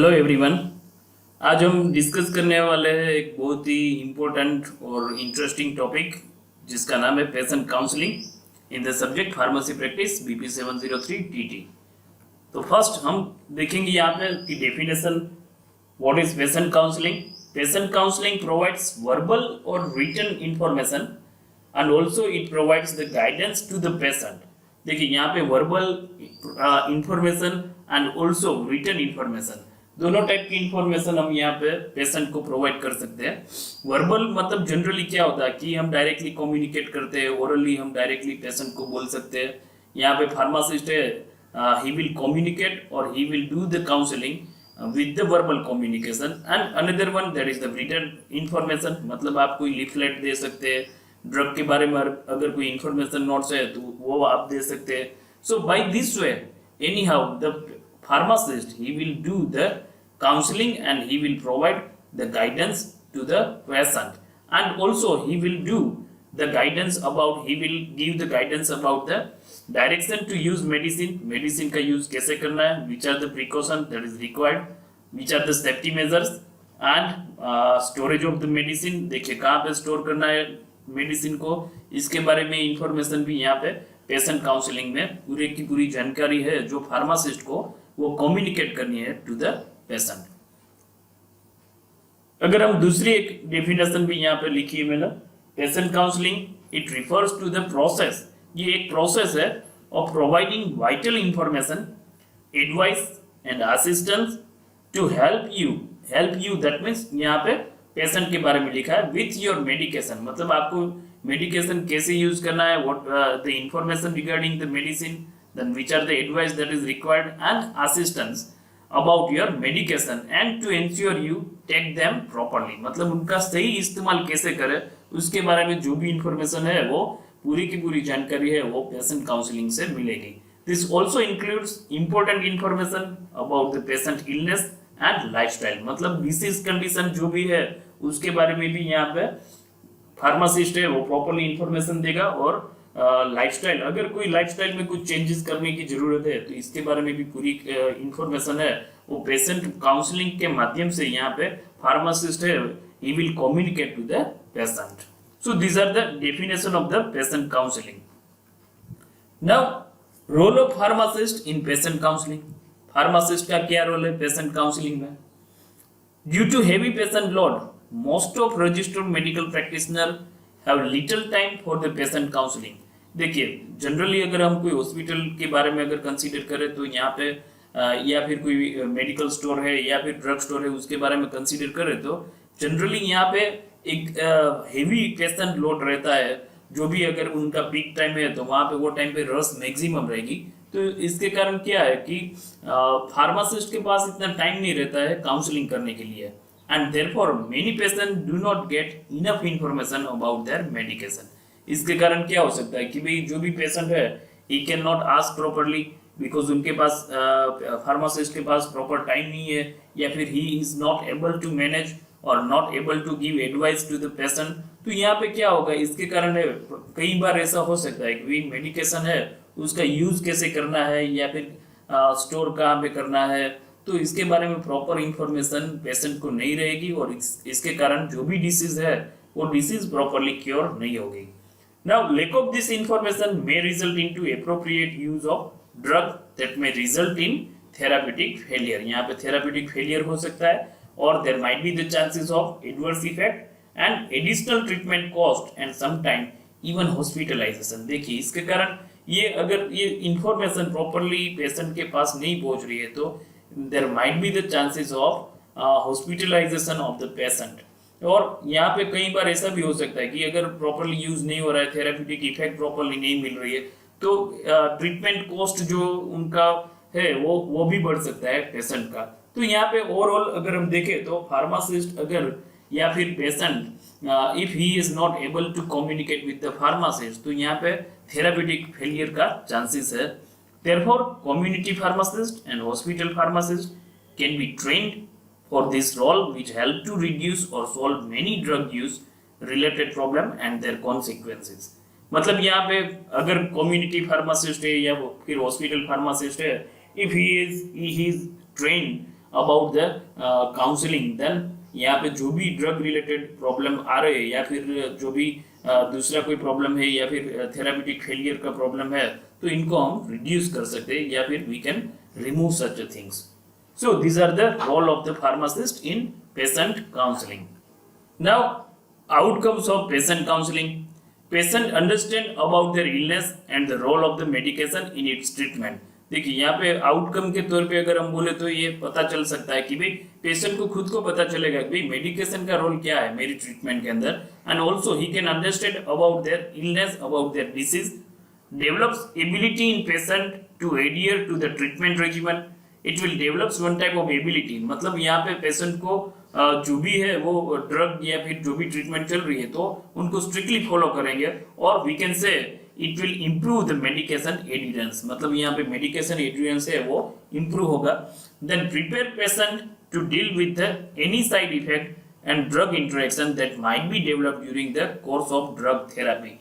Hello everyone. आज हम discuss करने वाले हैं एक बहुत ही इम्पोर्टेंट और इंटरेस्टिंग टॉपिक जिसका नाम है patient counselling in the subject pharmacy practice BP 703 TT. तो फर्स्ट हम देखेंगे यहाँ पे कि definition what is patient counselling. Patient counselling provides verbal और written information and also it provides the guidance to the patient. देखिए यहाँ पे verbal information and also written information, दोनों टाइप की इंफॉर्मेशन हम यहाँ पे पेशेंट को प्रोवाइड कर सकते हैं। वर्बल मतलब जनरली क्या होता है कि हम डायरेक्टली कम्युनिकेट करते हैं, ओरली हम डायरेक्टली पेशेंट को बोल सकते हैं। यहाँ पे फार्मासिस्ट है, ही विल कम्युनिकेट और he will do the counselling with the verbal communication. And another one that is the written information, मतलब आप कोई लिफलेट दे सकते हैं, ड्रग के बारे में अगर कोई इंफॉर्मेशन नोट्स है तो वो आप दे सकते हैं। So by this way anyhow the pharmacist he will do the counseling and he will provide the guidance to the patient, and also he will do the guidance about, he will give the guidance about the direction to use medicine का use कैसे करना है, which are the precaution that is required, which are the safety measures and storage of the medicine। देखिए कहाँ पे store करना है medicine को, इसके बारे में इंफॉर्मेशन भी यहाँ पे पेशेंट काउंसलिंग में पूरी की पूरी जानकारी है जो फार्मासिस्ट को वो कम्युनिकेट करनी है टू द पेशेंट। अगर हम दूसरी एक डेफिनेशन भी यहाँ पे लिखी है मैंने, patient counselling it refers to the process, ये एक प्रोसेस है of providing vital information, advice and assistance to help you that means यहाँ पे पेशेंट के बारे में लिखा है विथ योर मेडिकेशन, मतलब आपको मेडिकेशन कैसे यूज करना है, what the information regarding the medicine, then which are the advice that is required and assistance about your medication and to ensure you take them properly, मतलब उनका सही इस्तेमाल कैसे करें उसके बारे में जो भी इंफॉर्मेशन है वो पूरी की पूरी जानकारी है वो पेशेंट काउंसलिंग से मिलेगी। This also includes important information about the patient illness and lifestyle, मतलब डिसीज कंडीशन जो भी है उसके बारे में भी यहाँ पे फार्मासिस्ट है वो प्रॉपरली इंफॉर्मेशन देगा। और लाइफस्टाइल, अगर कोई लाइफस्टाइल में कुछ चेंजेस करने की जरूरत है तो इसके बारे में भी पूरी इंफॉर्मेशन है वो पेशेंट काउंसलिंग के माध्यम से यहाँ पे फार्मासिस्ट है he will communicate to the patient. So these are the definition of the patient counselling. Now role of pharmacist in patient counselling, pharmacist का क्या रोल है पेशेंट काउंसलिंग में? Due to heavy patient load most of registered medical practitioner have little time for the patient counseling। देखिए generally अगर हम कोई hospital के बारे में अगर कंसीडर करें तो यहाँ पे या फिर कोई मेडिकल स्टोर है या फिर ड्रग स्टोर है उसके बारे में कंसीडर करें तो जनरली यहाँ पे एक हेवी पेशेंट लोड रहता है, जो भी अगर उनका पीक टाइम है तो वहाँ पे वो टाइम पे रश मैक्सिमम रहेगी। तो इसके कारण क्या है कि फार्मासिस्ट के पास इतना टाइम नहीं रहता है काउंसलिंग करने के लिए, and therefore many patients do not get enough information about their medication। इसके कारण क्या हो सकता है कि भाई जो भी पेशेंट है he cannot ask properly because उनके पास फार्मासिस्ट के पास प्रॉपर टाइम नहीं है, या फिर he is not able to manage or not able to give advice to the patient। तो यहाँ पे क्या होगा, इसके कारण है कई बार ऐसा हो सकता है कि मेडिकेशन है उसका यूज कैसे करना है या फिर स्टोर कहाँ पे करना है, तो इसके बारे में प्रॉपर इंफॉर्मेशन पेशेंट को नहीं रहेगी और इसके कारण जो भी डिसीज है वो डिसीज प्रॉपरली क्योर नहीं होगी। Now lack of this information may result into appropriate use of drug that may result in therapeutic failure, यहाँ पे थेराप्यूटिक फेलियर हो सकता है और there might be the chances of adverse effect and additional treatment cost and sometime even hospitalisation. देखिए इसके कारण ये अगर ये इंफॉर्मेशन प्रॉपरली पेशेंट के पास नहीं पहुंच रही है तो there might be the chances of hospitalization of the patient। और यहाँ पे कई बार ऐसा भी हो सकता है कि अगर प्रॉपरली यूज नहीं हो रहा है, थेराप्यूटिक इफेक्ट प्रॉपरली नहीं मिल रही है तो ट्रीटमेंट कॉस्ट जो उनका है वो भी बढ़ सकता है पेशेंट का। तो यहाँ पे ओवरऑल अगर हम देखें तो फार्मासिस्ट अगर या फिर patient if he is not able to communicate with the pharmacist तो यहाँ पे थेराप्यूटिक फेलियर का चांसेस है। Therefore, community pharmacists and hospital pharmacists can be trained for this role, which help to reduce or solve many drug use related problem and their consequences। मतलब यहाँ पे अगर community pharmacist है या फिर hospital pharmacist है, if he is trained about the counselling, then यहाँ पे जो भी ड्रग रिलेटेड प्रॉब्लम आ रहे हैं या फिर जो भी दूसरा कोई प्रॉब्लम है या फिर थेरापेटिक फेलियर का प्रॉब्लम है, तो इनको हम रिड्यूस कर सकते हैं या फिर we can remove such things. So these are the role of the pharmacist in patient counseling. Now, outcomes of patient counseling. Patient understand about their illness and the role of the medication in its treatment. देखिए यहाँ पे outcome के तौर पे अगर हम बोले तो ये पता चल सकता है कि भाई पेशेंट को खुद को पता चलेगा कि भाई मेडिकेशन का रोल क्या है मेरी ट्रीटमेंट के अंदर, and also he can understand about their illness, about their disease, develops ability in patient to adhere to the treatment regiment. It will develops one type of ability, मतलब यहाँ पे patient को जो भी है वो ड्रग या फिर जो भी ट्रीटमेंट चल रही है तो उनको स्ट्रिक्टली फॉलो करेंगे, और we can say it will improve the medication adherence, मतलब यहाँ पे मेडिकेशन एडियरेंस है वो इम्प्रूव होगा. Then prepare patient to deal with any side effect and drug interaction that might be developed during the course of drug therapy.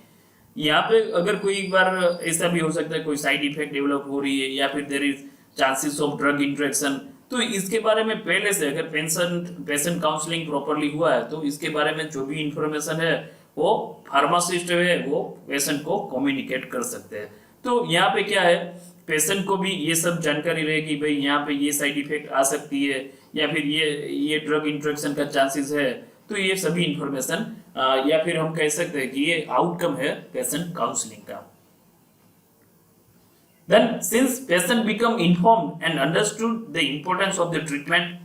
यहाँ पे अगर कोई बार ऐसा भी हो सकता है कोई साइड इफेक्ट डेवलप हो रही है या फिर there is chances of drug interaction, तो इसके बारे में पहले से अगर पेशेंट काउंसलिंग प्रॉपरली हुआ है तो इसके बारे में जो भी इंफॉर्मेशन है वो फार्मासिस्ट है वो पेशेंट को कम्युनिकेट कर सकते हैं. तो यहाँ पे क्या है, पेशेंट को भी ये सब जानकारी रहेगी, भाई यहाँ पे ये साइड इफेक्ट आ सकती है या फिर ये ड्रग इंटरेक्शन का चांसेस है, तो ये सभी इंफॉर्मेशन या फिर हम कह सकते हैं कि ये आउटकम है पेशेंट काउंसलिंग का. Then, since patient become informed and understood the importance of the treatment,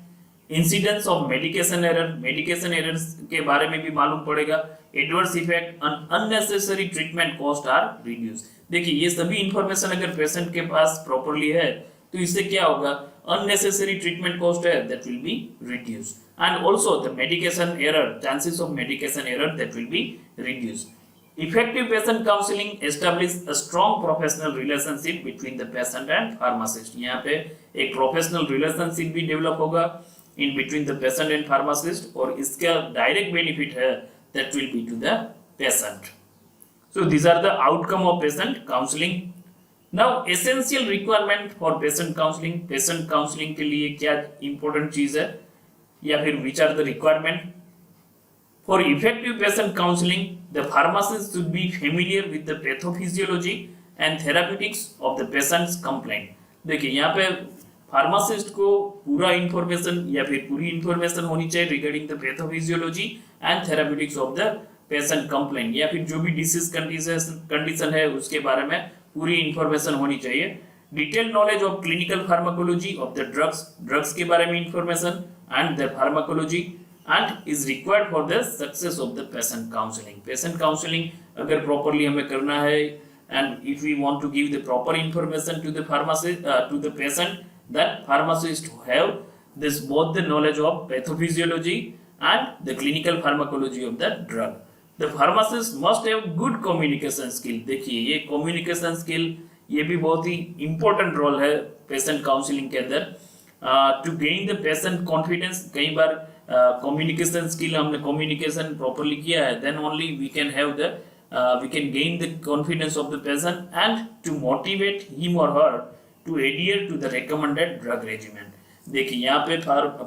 incidence of medication errors के बारे में भी मालूम पड़ेगा, adverse effect and unnecessary treatment cost are reduced. देखिए ये सभी इंफॉर्मेशन अगर पेशेंट के पास प्रॉपरली है तो इससे क्या होगा, unnecessary treatment cost है that will be reduced, and also the medication error, chances of medication error that will be reduced. Effective patient counseling establish a strong professional relationship between the patient and pharmacist. यहाँ पे एक professional relationship भी develop होगा in between the patient and pharmacist, और इसका direct benefit है that will be to the patient. So these are the outcome of patient counseling. Now essential requirement for patient counseling. Patient counseling के लिए क्या important चीज है या फिर which are the requirement? For effective patient counseling, the pharmacist should be familiar with the pathophysiology and therapeutics of the patient's complaint. देखिए यहाँ पे फार्मासिस्ट को पूरा इंफॉर्मेशन या फिर पूरी इंफॉर्मेशन होनी चाहिए regarding the pathophysiology and therapeutics of the patient complaint, या फिर जो भी डिसीज कंडीशन है उसके बारे में पूरी इंफॉर्मेशन होनी चाहिए. Detail knowledge of clinical pharmacology of the drugs के बारे में information and the pharmacology and is required for the success of the patient counseling. Patient counseling अगर properly हमें करना है and if we want to give the proper information to the pharmacist to the patient, that pharmacist have this both the knowledge of pathophysiology and the clinical pharmacology of the drug. The pharmacist must have good communication skill. देखिए ये communication skill ये भी बहुत ही important role है patient counseling के अंदर. To gain the patient confidence, कई बार communication skill हमने communication properly किया है, then only we can have the we can gain the confidence of the patient and to motivate him or her to adhere to the recommended drug regimen. देखिए यहाँ पे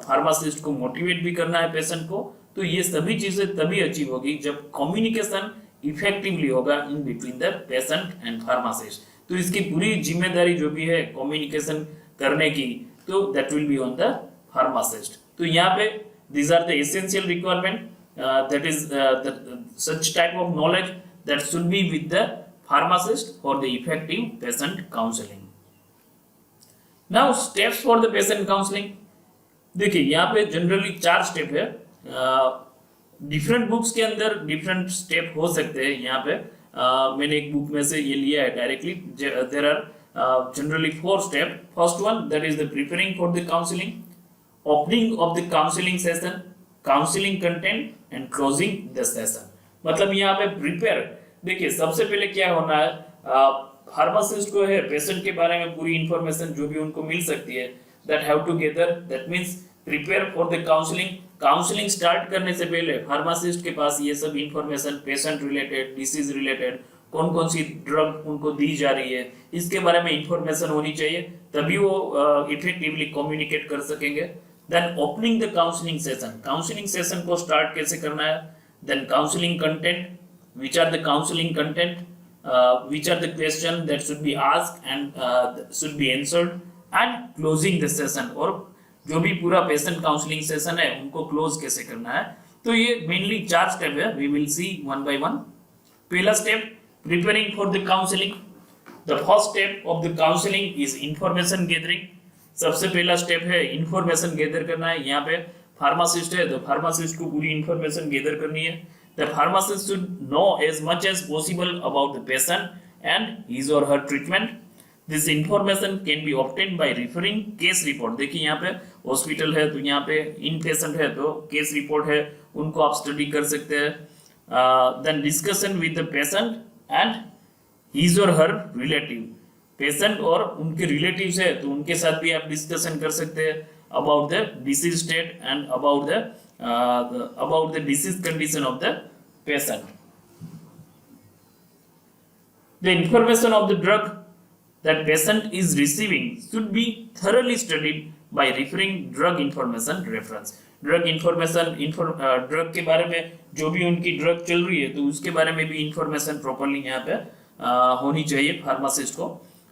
pharmacist को motivate भी करना है patient को, तो ये सभी चीजें तभी अचीव होगी जब कम्युनिकेशन इफेक्टिवली होगा in between the patient and pharmacist. तो इसकी पूरी जिम्मेदारी जो भी है कम्युनिकेशन करने की, तो that will be on the pharmacist. तो यहाँ पे these are the essential requirement, that is such type of knowledge that should be with the pharmacist for the effective patient counseling. Now steps for the patient counseling. देखिए यहाँ पे generally 4 step है. Different books के अंदर different step हो सकते हैं. यहाँ पे मैंने एक बुक में से ये लिया है directly. There are generally 4 step. First one that is the preparing for the counselling, opening of the counselling session, counselling content and closing the session. मतलब यहाँ पे प्रिपेयर, देखिए सबसे पहले क्या होना है, फार्मासिस्ट को है पेशेंट के बारे में पूरी इंफॉर्मेशन जो भी उनको मिल सकती है that have to gather. That means prepare for the counselling. Counselling start करने से पहले फार्मासिस्ट के पास ये सब information patient related, disease related, कौन कौन सी ड्रग उनको दी जा रही है, इसके बारे में इंफॉर्मेशन होनी चाहिए, तभी वो इफेक्टिवली कम्युनिकेट कर सकेंगे. Then opening the counselling session, counselling session को स्टार्ट कैसे करना है, then counselling content, which are the counseling content, which are the question that should be asked and should be answered, and closing the session, और जो भी पूरा patient counselling session है उनको क्लोज कैसे करना है। तो ये मेनली 4 स्टेप है, we will see one by one. पहला step, preparing for the counselling. The first step of the counselling is information gathering. सबसे पहला स्टेप है इंफॉर्मेशन गैदर करना है। यहाँ पे फार्मासिस्ट है तो फार्मासिस्ट को पूरी इंफॉर्मेशन गैदर करनी है। The pharmacist should know as much as possible about the patient and his और her treatment. This information can be obtain by referring case report. देखिए यहाँ पे हॉस्पिटल है तो यहाँ पे इन पेशेंट है तो केस रिपोर्ट है, उनको आप स्टडी कर सकते हैं। Then discussion with the patient and his और हर रिलेटिव। पेशेंट और उनके रिलेटिव्स है तो उनके साथ भी आप डिस्कशन कर सकते हैं about the disease state and about the disease condition of the patient. The information of the drug that patient is receiving should be thoroughly studied by referring drug information reference। Drug information drug के बारे में जो भी उनकी drug चल रही है तो उसके बारे में भी इंफॉर्मेशन प्रॉपर्ली यहाँ पे होनी चाहिए फार्मासिस्ट को।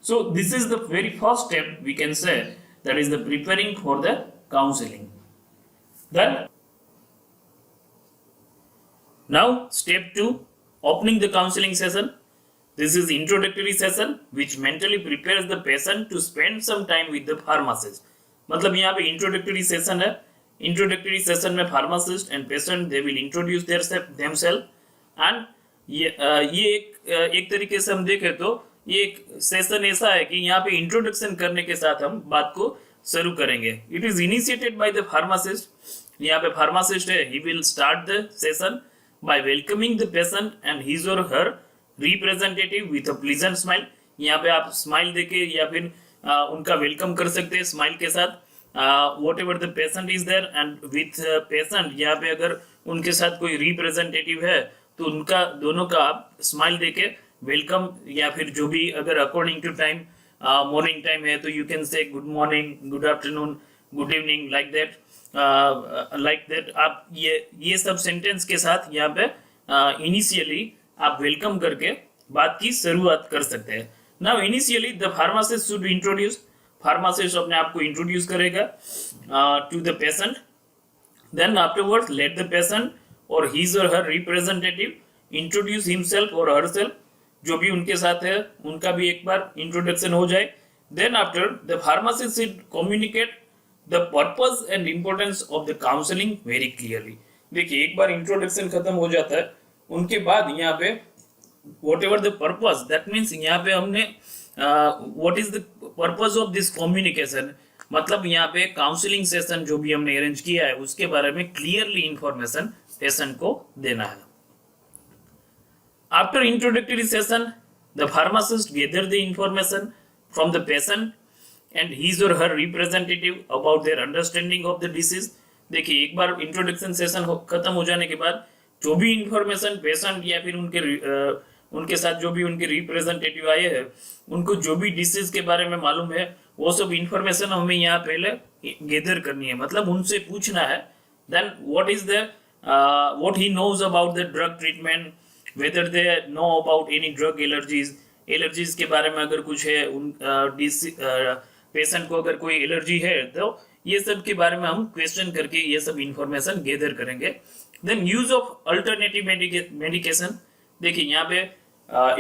So this is the very first step we can say that is the preparing for the counselling. Then now step 2, opening the counselling session. This is introductory session which mentally prepares the patient to spend some time with the pharmacist। मतलब यहाँ पे introductory session है। introductory session में pharmacist and patient they will introduce themselves and ये एक तरीके से हम देखें तो ये एक सेशन ऐसा है कि यहाँ पे इंट्रोडक्शन करने के साथ हम बात को शुरू करेंगे। It is initiated by the pharmacist. यहाँ पे फार्मासिस्ट है, he will start the session by welcoming the patient and his और her representative with a pleasant smile. यहाँ पे आप स्माइल देके या फिर उनका वेलकम कर सकते हैं स्माइल के साथ। Whatever the patient is there and with patient, यहाँ पे अगर उनके साथ कोई रिप्रेजेंटेटिव है तो उनका दोनों का आप स्माइल देके वेलकम, या फिर जो भी अगर according to time morning time है तो you can say good morning, good afternoon, good evening, like that आप ये सब सेंटेंस के साथ यहाँ पे इनिशियली आप वेलकम करके बात की शुरुआत कर सकते हैं। Now initially the pharmacist should introduce. Pharmacist अपने आप को इंट्रोड्यूस करेगा to the patient. Then afterwards let the patient और हिज और her representative introduce himself or herself. जो भी उनके साथ है उनका भी एक बार इंट्रोडक्शन हो जाए। Then after the pharmacist should communicate the purpose and importance of the counselling very clearly. देखिए एक बार इंट्रोडक्शन खत्म हो जाता है उनके बाद यहाँ पे what ever the purpose, that means यहाँ पे हमने what is the purpose of this communication, मतलब यहाँ पे काउंसलिंग सेशन जो भी हमने अरेंज किया है उसके बारे में क्लियरली इंफॉर्मेशन पेशेंट को देना है। After introductory session the pharmacist gather the information from the patient and his और her representative about their understanding of the disease. देखिए एक बार इंट्रोडक्शन सेशन खत्म हो जाने के बाद जो भी इंफॉर्मेशन पेशेंट या फिर उनके साथ जो भी उनके रिप्रेजेंटेटिव आए हैं उनको जो भी डिसीज के बारे में मालूम है वो सब इंफॉर्मेशन हमें यहाँ पहले गैदर करनी है, मतलब उनसे पूछना है। Then what is the what he knows about the drug treatment, whether they know about any drug allergies के बारे में अगर कुछ है, उन पेशेंट को अगर कोई एलर्जी है तो ये सब के बारे में हम क्वेश्चन करके ये सब इंफॉर्मेशन गैदर करेंगे। Then use of alternative medication. देखिए यहाँ पे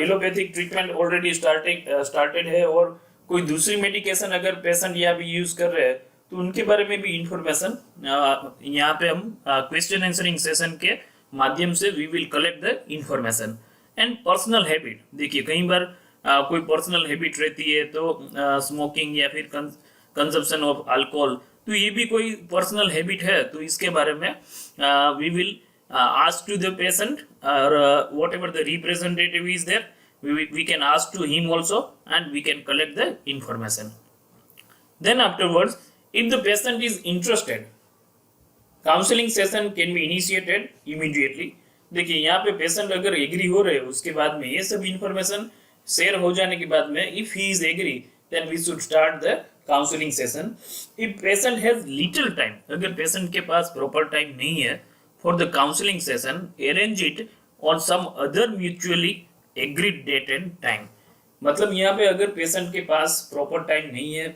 एलोपैथिक ट्रीटमेंट ऑलरेडी स्टार्टेड है और कोई दूसरी मेडिकेशन अगर पेशेंट यहाँ भी यूज कर रहे हैं तो उनके बारे में भी इंफॉर्मेशन यहाँ पे हम क्वेश्चन आंसरिंग सेशन के माध्यम से we will collect the information. And personal habit, देखिए कई बार कोई पर्सनल हैबिट रहती है तो स्मोकिंग या फिर कंजप्शन ऑफ अल्कोहल, तो ये भी कोई पर्सनल हैबिट है तो इसके बारे में we will ask to the patient or whatever the representative is there, we can ask to him also and we can collect the information. Then afterwards, if the patient is interested, counseling session can be initiated immediately. देखिए यहाँ पे patient अगर agree हो रहे उसके बाद में ये सब इंफॉर्मेशन शेयर हो जाने के बाद में if he is agree then we should start the counselling session, if patient has little time, अगर पेशेंट के पास प्रॉपर टाइम नहीं है for the counselling session, arrange it on some other mutually agreed date and time. मतलब यहाँ पे अगर patient के पास प्रॉपर टाइम नहीं है,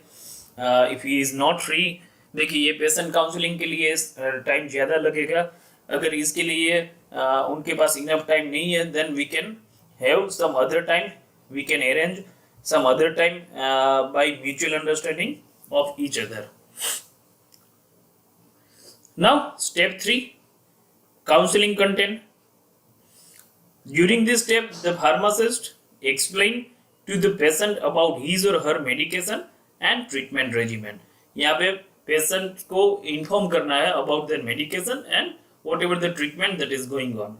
if he is not free, देखिए ये पेशेंट काउंसलिंग के लिए टाइम ज़्यादा लगेगा, अगर इसके लिए उनके पास इनफ टाइम नहीं है, then we can have some other time, we can arrange some other time by mutual understanding of each other. Now step 3, counseling content. During this step the pharmacist explain to the patient about his or her medication and treatment regimen. यहाँ पे patient को inform करना है about the medication and what ever the treatment that is going on.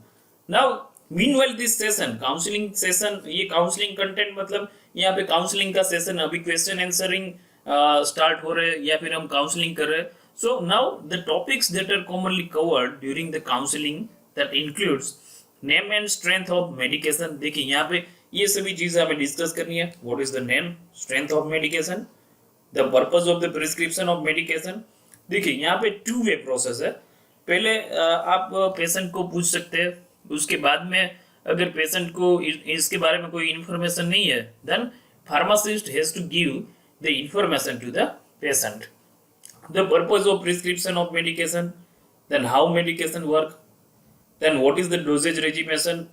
Now meanwhile this session, counselling session, ये counselling content मतलब यहाँ पे counselling का सेशन, अभी क्वेश्चन आंसरिंग स्टार्ट हो रहे हैं या फिर हम काउंसलिंग कर रहे हैं। So now the topics that are commonly covered during the counselling that includes name and strength of medication. देखिए यहाँ पे ये सभी चीजें हमें डिस्कस करनी है। What is the name, strength of medication, the purpose of the prescription of medication. देखिए यहाँ पे 2 वे प्रोसेस है। पहले आप पेशेंट को पूछ सकते हैं, उसके बाद में अगर पेशेंट को इसके बारे में कोई इन्फॉर्मेशन नहीं है, then pharmacist has to give the information to the patient. The purpose of prescription of medication, then how medication work, then what is the dosages regimen,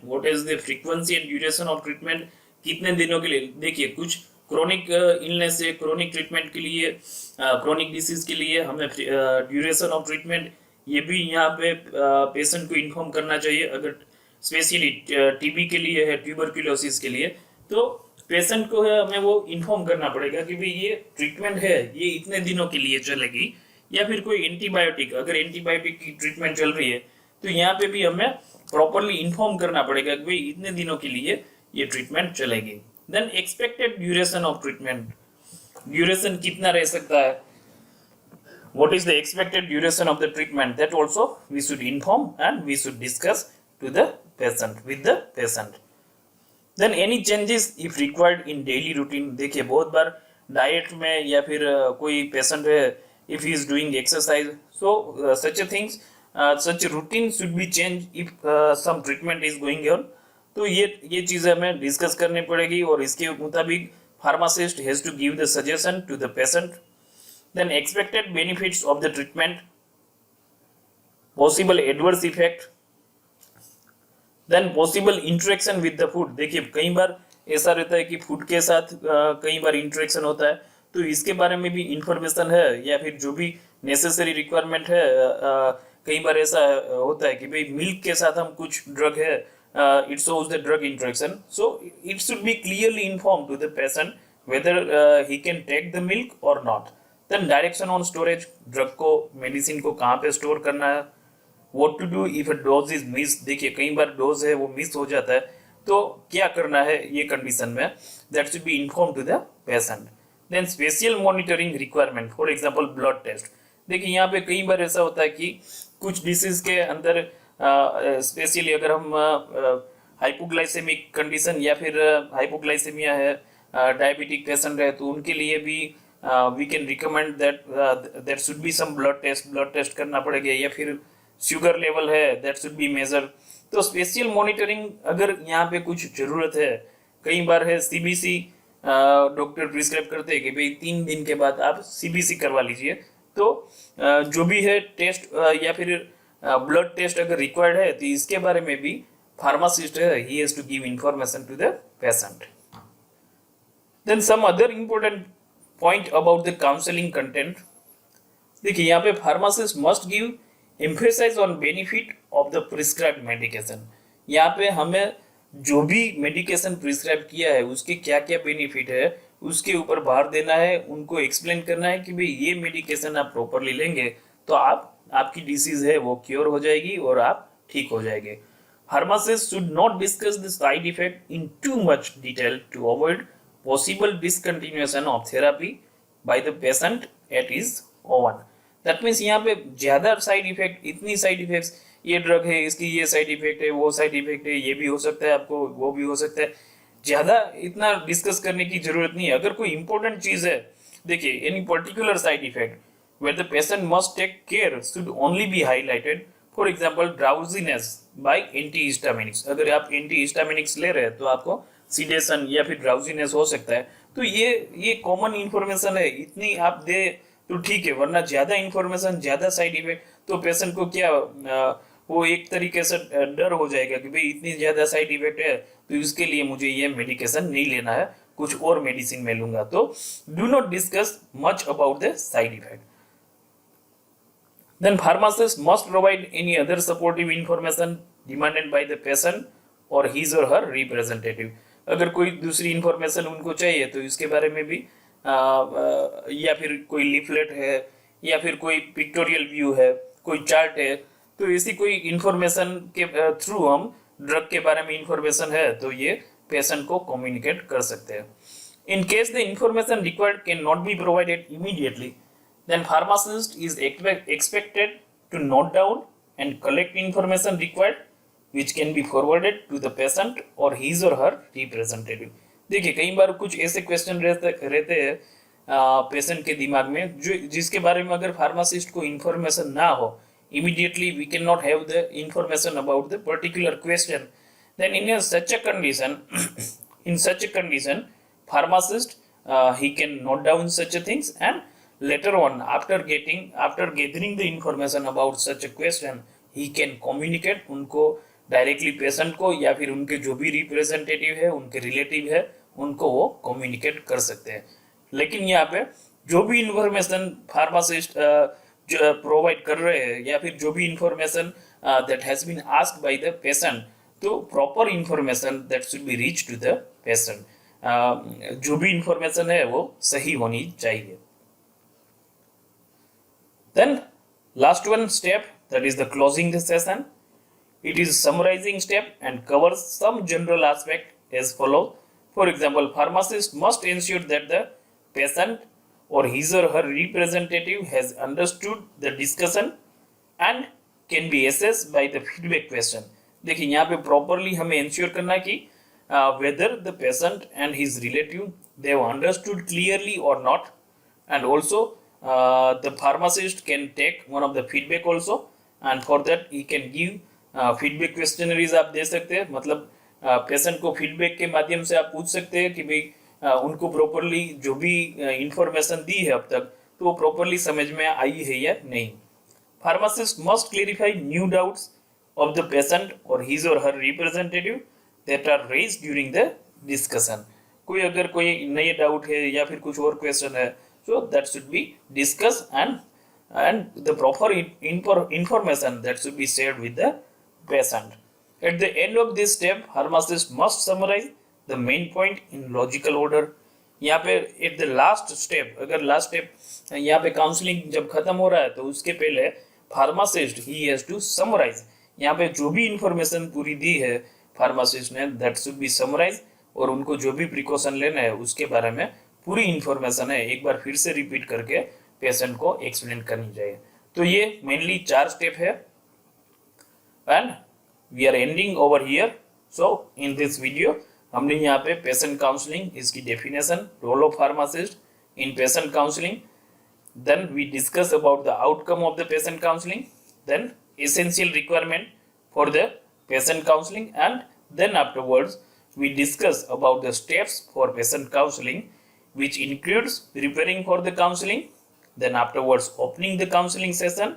what is the frequency and duration of treatment, कितने दिनों के लिए। देखिए कुछ chronic illness है, chronic treatment के लिए, chronic disease के लिए हमें ड्यूरेशन ऑफ ट्रीटमेंट ये भी यहाँ पे पेशेंट को इन्फॉर्म करना चाहिए। अगर स्पेशली टीबी के लिए है, ट्यूबरक्यूलोसिस के लिए, तो पेशेंट को हमें वो इन्फॉर्म करना पड़ेगा कि भाई ये ट्रीटमेंट है, ये इतने दिनों के लिए चलेगी। या फिर कोई एंटीबायोटिक, अगर एंटीबायोटिक की ट्रीटमेंट चल रही है तो यहाँ पे भी हमें प्रॉपरली इन्फॉर्म करना पड़ेगा कि भाई इतने दिनों के लिए ये ट्रीटमेंट चलेगी। Then expected duration of treatment, duration कितना रह सकता है, what is the expected duration of the treatment, that also we should inform and we should discuss to the patient, with the patient. Then any changes if required in daily routine। देखिए बहुत बार diet में या फिर कोई patient है, if he is doing exercise, so such a things, such a routine should be changed if some treatment is going on। तो ये चीजें हमें डिस्कस करनी पड़ेगी और इसके मुताबिक pharmacist has to give the suggestion to the patient. Then expected benefits of the treatment, possible adverse effect, then possible interaction with the food। देखिए कई बार ऐसा रहता है कि फूड के साथ कई बार इंटरेक्शन होता है, तो इसके बारे में भी इंफॉर्मेशन है, या फिर जो भी नेसेसरी रिक्वायरमेंट है। कई बार ऐसा होता है कि भाई मिल्क के साथ हम कुछ ड्रग है, it shows the drug interaction, so it should be clearly inform to the patient whether he can take the milk or not। Then direction on storage, drug को, मेडिसिन को कहाँ पे स्टोर करना है। What to do if a dose is miss, देखिए कई बार dose है वो मिस हो जाता है, तो क्या करना है ये कंडीशन में, that should be inform to the patient. Then special monitoring requirement, for example blood test. देखिए यहाँ पे कई बार ऐसा होता है कि कुछ डिसीज के अंदर स्पेशली अगर हम हाइपोग्लाइसेमिक कंडीशन या फिर हाइपोग्लाइसेमिया है, डायबिटिक पेशेंट है, तो उनके लिए भी we can recommend that there should be some blood test करना पड़ेगा, या फिर शुगर लेवल है that should be measured। तो स्पेशल मॉनिटरिंग अगर यहाँ पे कुछ जरूरत है, कई बार है सीबीसी डॉक्टर प्रिस्क्राइब करते हैं कि भाई 3 दिन के बाद आप सीबीसी करवा लीजिए। तो जो भी है टेस्ट या फिर ब्लड टेस्ट अगर रिक्वायर्ड है, तो इसके बारे में भी फार्मासिस्ट है, he has to give information to the patient। Then some other important point about the counseling content। देखिए यहाँ पे pharmacist must give emphasize on benefit of the prescribed medication. यहाँ पे हमें जो भी मेडिकेशन प्रिस्क्राइब किया है उसके क्या क्या बेनिफिट है उसके ऊपर भार देना है, उनको एक्सप्लेन करना है कि भाई ये मेडिकेशन आप प्रॉपरली लेंगे तो आपकी डिसीज है वो क्योर हो जाएगी और आप ठीक हो जाएंगे। Pharmacist should not discuss the side effect in too much detail to avoid possible discontinuation of therapy by the patient at his own। That means यहाँ पे ज्यादा साइड इफेक्ट, इतनी साइड इफेक्ट्स, ये ड्रग है इसकी ये साइड इफेक्ट है, वो साइड इफेक्ट है, ये भी हो सकता है आपको, वो भी हो सकता है, ज्यादा इतना डिस्कस करने की जरूरत नहीं है। अगर कोई इंपॉर्टेंट चीज है, देखिए any particular side effect where the patient must take care should only be highlighted. For example, drowsiness by antihistaminics. अगर आप antihistaminics ले रहे हैं तो आपको sedation या फिर drowsiness हो सकता है। तो ये कॉमन इंफॉर्मेशन है, इतनी आप दे तो ठीक है, वरना ज्यादा इंफॉर्मेशन, ज्यादा साइड इफेक्ट तो पेशेंट को क्या वो एक तरीके से डर हो जाएगा कि भाई इतनी ज्यादा साइड इफेक्ट है तो इसके लिए मुझे ये मेडिकेशन नहीं लेना है, कुछ और मेडिसिन में लूंगा। तो do not discuss much about the side effect. Then pharmacist must provide any other supportive information demanded by the patient or his or her representative. अगर कोई दूसरी इंफॉर्मेशन उनको चाहिए तो इसके बारे में भी या फिर कोई लीफलेट है या फिर कोई पिक्टोरियल व्यू है, कोई चार्ट है, तो ऐसी कोई इंफॉर्मेशन के थ्रू हम ड्रग के बारे में इंफॉर्मेशन है तो ये पेशेंट को कम्युनिकेट कर सकते हैं। In case the information required can not be provided immediately, then pharmacist is expected to note down and collect information required which can be forwarded to the patient or his or her representative. देखिए कई बार कुछ ऐसे question रहते हैं patient के दिमाग में जो जिसके बारे में अगर फार्मासिस्ट को इंफॉर्मेशन ना हो, immediately we cannot have the information about the particular question, then in such a condition in such a condition pharmacist he can note down such a things, and later on after gathering the information about such a question he can communicate उनको directly patient को या फिर उनके जो भी representative है, उनके relative है, उनको वो कम्युनिकेट कर सकते हैं। लेकिन यहाँ पे जो भी इंफॉर्मेशन फार्मासिस्ट प्रोवाइड कर रहे हैं या फिर जो भी information that has been asked by the patient, तो proper information that should be reach to the patient, जो भी इंफॉर्मेशन है वो सही होनी चाहिए। Then last one step, that is the closing the session. It is summarizing step and covers some general aspect as follows. For example, pharmacist must ensure that the patient or his or her representative has understood the discussion and can be assessed by the feedback question. देखिए यहाँ पे properly हमें ensure करना है कि whether the patient and his relative they have understood clearly or not, and also the pharmacist can take one of the feedback also, and for that he can give feedback questionnaires आप दे सकते हैं। मतलब patient को feedback के माध्यम से आप पूछ सकते हैं कि भाई उनको प्रॉपरली जो भी इंफॉर्मेशन दी है अब तक तो वो प्रॉपरली समझ में आई है या नहीं। Pharmacist must clarify new doubts of the patient और हिज और her representative that are raised during the discussion. कोई अगर कोई नए डाउट है या फिर कुछ और क्वेश्चन है, so that should be discussed and the proper information that should be shared with the patient. At the end of this step, pharmacist must summarize the main point in logical order. यहाँ पे at the last step, अगर last step यहाँ पे counselling जब खत्म हो रहा है तो उसके पहले pharmacist he has to summarize, यहाँ पे जो भी इंफॉर्मेशन पूरी दी है फार्मासिस्ट ने that should be summarized, और उनको जो भी प्रिकॉशन लेना है उसके बारे में पूरी इंफॉर्मेशन है एक बार फिर से रिपीट करके पेशेंट को एक्सप्लेन करनी चाहिए। तो ये मेनली 4 स्टेप है and we are ending over here. So in this video हमने यहाँ पे पेशेंट काउंसलिंग, इसकी definition, role of pharmacist in patient counselling, then we discuss about the outcome of the patient counselling, then essential requirement for the patient counselling, and then afterwards we discuss about the steps for patient counseling, which includes preparing for the counseling, then afterwards opening the counseling session,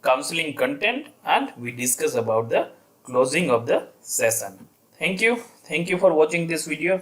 counseling content, and we discuss about the closing of the session. Thank you for watching this video.